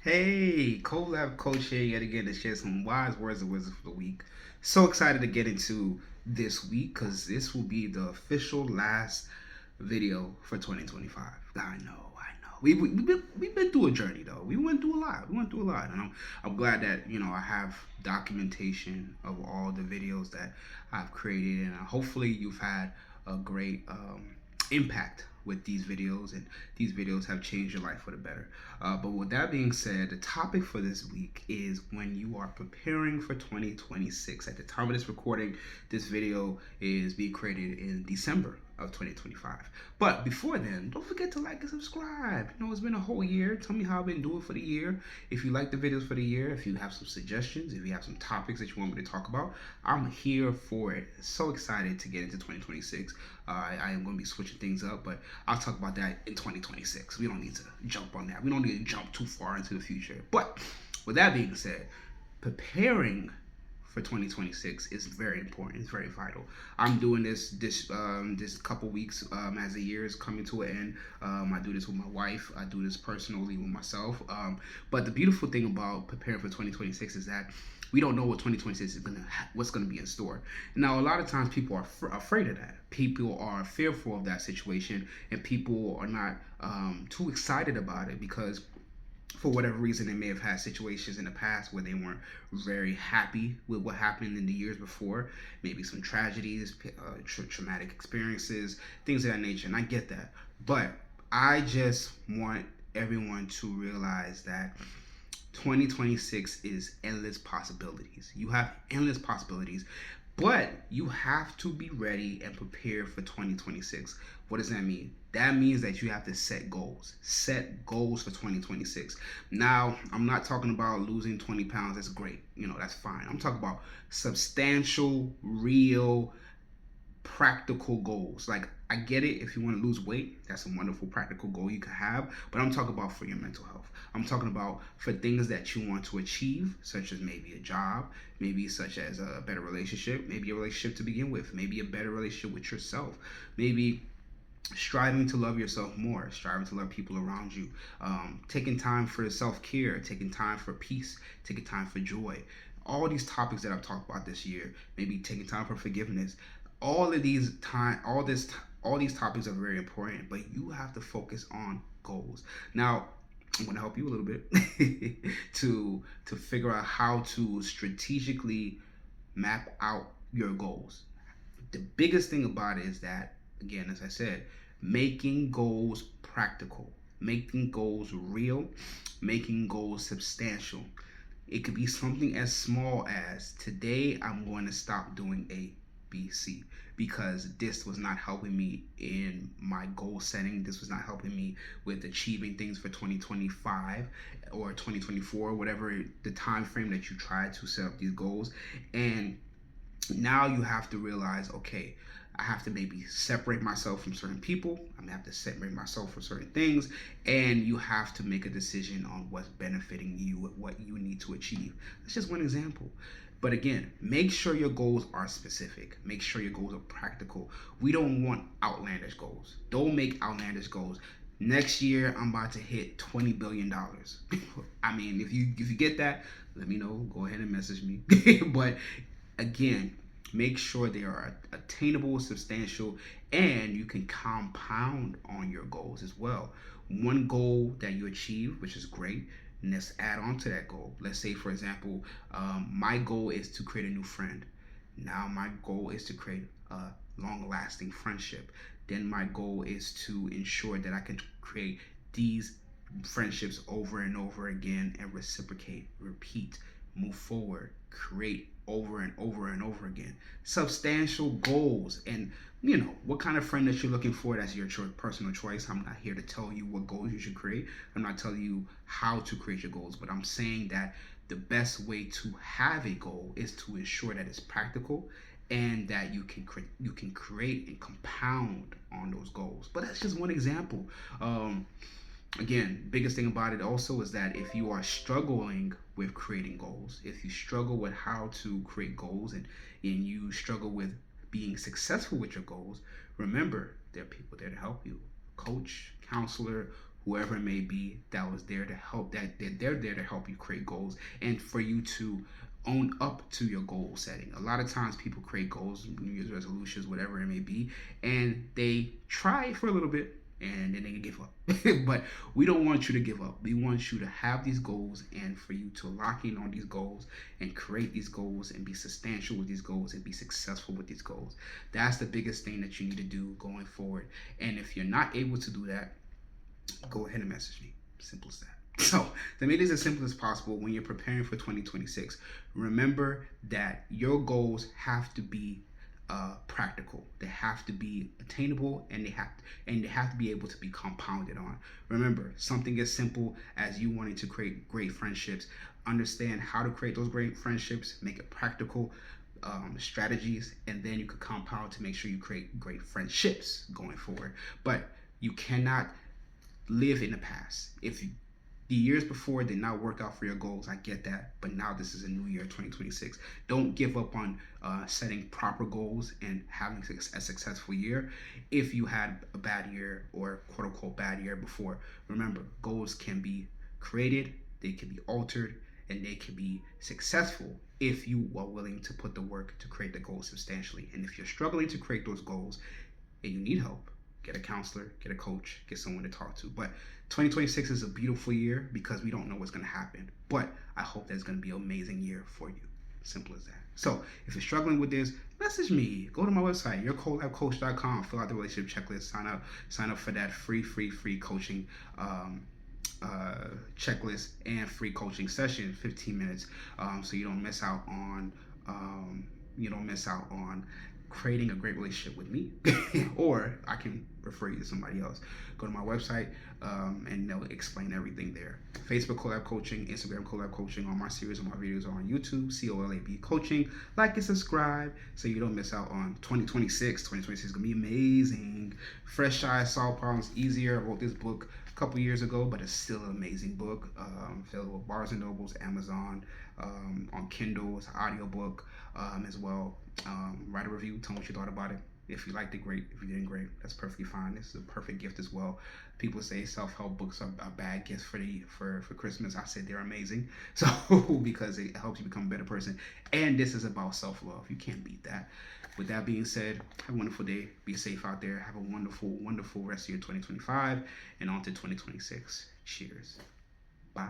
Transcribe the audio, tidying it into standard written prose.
Hey, Colabcoaching yet again to share some wise words of wisdom for the week. So excited to get into this week because this will be the official last video for 2025. I know. We've been through a journey though. We went through a lot. And I'm glad that I have documentation of all the videos that I've created, and hopefully you've had a great impact with these videos, and these videos have changed your life for the better. But with that being said, the topic for this week is when you are preparing for 2026. At the time of this recording, this video is being created in December of 2025. But before then, don't forget to like and subscribe. It's been a whole year. Tell me how I've been doing for the year. If you like the videos for the year, if you have some suggestions, if you have some topics that you want me to talk about, I'm here for it. So excited to get into 2026. I am going to be switching things up, but I'll talk about that in 2026. We don't need to jump on that. We don't need to jump too far into the future. But with that being said, preparing for 2026 is very important. It's very vital. I'm doing this couple weeks as the year is coming to an end. I do this with my wife. I do this personally with myself. But the beautiful thing about preparing for 2026 is that we don't know what 2026 is what's gonna be in store. Now, a lot of times people are afraid of that. People are fearful of that situation, and people are not too excited about it because for whatever reason, they may have had situations in the past where they weren't very happy with what happened in the years before. Maybe some tragedies, traumatic experiences, things of that nature. And I get that. But I just want everyone to realize that 2026 is endless possibilities. You have endless possibilities, but you have to be ready and prepared for 2026. What does that mean? That means that you have to set goals. Set goals for 2026. Now, I'm not talking about losing 20 pounds. That's great. That's fine. I'm talking about substantial, real, practical goals. Like, I get it, if you want to lose weight, that's a wonderful practical goal you can have, but I'm talking about for your mental health. I'm talking about for things that you want to achieve, such as maybe a job, maybe such as a better relationship, maybe a relationship to begin with, maybe a better relationship with yourself, maybe striving to love yourself more, striving to love people around you, taking time for self-care, taking time for peace, taking time for joy. All these topics that I've talked about this year, maybe taking time for forgiveness. All these topics are very important, but you have to focus on goals. Now, I'm going to help you a little bit to figure out how to strategically map out your goals. The biggest thing about it is that, again, as I said, making goals practical, making goals real, making goals substantial. It could be something as small as, today I'm going to stop doing A, B, C, because this was not helping me in my goal setting. This was not helping me with achieving things for 2025 or 2024, whatever the time frame that you try to set up these goals. And now you have to realize, okay, I have to maybe separate myself from certain people. I'm gonna have to separate myself from certain things, and you have to make a decision on what's benefiting you, what you need to achieve. That's just one example. But again, make sure your goals are specific. Make sure your goals are practical. We don't want outlandish goals. Don't make outlandish goals. Next year, I'm about to hit $20 billion. I mean, if you get that, let me know. Go ahead and message me. But again, make sure they are attainable, substantial, and you can compound on your goals as well. One goal that you achieve, which is great, and let's add on to that goal. Let's say, for example, my goal is to create a new friend. Now my goal is to create a long-lasting friendship. Then my goal is to ensure that I can create these friendships over and over again and reciprocate, repeat, move forward, create over and over and over again. Substantial goals. And what kind of friend that you're looking for, that's your personal choice. I'm not here to tell you what goals you should create. I'm not telling you how to create your goals, but I'm saying that the best way to have a goal is to ensure that it's practical and that you can create and compound on those goals. But that's just one example. Again, biggest thing about it also is that if you are struggling with creating goals, if you struggle with how to create goals, and you struggle with being successful with your goals, remember, there are people there to help you. Coach, counselor, whoever it may be that was there to help, that they're there to help you create goals and for you to own up to your goal setting. A lot of times people create goals, New Year's resolutions, whatever it may be, and they try for a little bit and then they give up. But we don't want you to give up. We want you to have these goals and for you to lock in on these goals and create these goals and be substantial with these goals and be successful with these goals. That's the biggest thing that you need to do going forward. And if you're not able to do that, go ahead and message me. Simple as that. So, to make this as simple as possible when you're preparing for 2026, remember that your goals have to be practical. They have to be attainable, and they have to be able to be compounded on. Remember, something as simple as you wanting to create great friendships. Understand how to create those great friendships. Make it practical strategies, and then you could compound to make sure you create great friendships going forward. But you cannot live in the past. If the years before did not work out for your goals, I get that, but now this is a new year, 2026. Don't give up on setting proper goals and having a successful year if you had a bad year or quote unquote bad year before. Remember, goals can be created, they can be altered, and they can be successful if you are willing to put the work to create the goals substantially. And if you're struggling to create those goals and you need help, get a counselor, get a coach, get someone to talk to. But 2026 is a beautiful year because we don't know what's going to happen. But I hope that's going to be an amazing year for you. Simple as that. So if you're struggling with this, message me. Go to my website, yourcolabcoach.com. Fill out the relationship checklist. Sign up for that free coaching checklist and free coaching session, 15 minutes, so you don't miss out on creating a great relationship with me. Or I can refer you to somebody else. Go to my website, and they'll explain everything there. Facebook Collab Coaching, Instagram Collab Coaching. All my series of my videos are on YouTube, COLAB Coaching. Like and subscribe so you don't miss out on 2026. 2026 is going to be amazing. Fresh eyes, solve problems easier. I wrote this book a couple years ago, but it's still an amazing book. Available at Barnes & Nobles, Amazon, on Kindle. It's an audiobook as well. Write a review, tell me what you thought about it. If you liked it, great. If you didn't, great. That's perfectly fine. This is a perfect gift as well. People say self-help books are bad gifts for Christmas. I said they're amazing. So because it helps you become a better person. And this is about self-love. You can't beat that. With that being said, have a wonderful day. Be safe out there. Have a wonderful, wonderful rest of your 2025 and on to 2026. Cheers. Bye.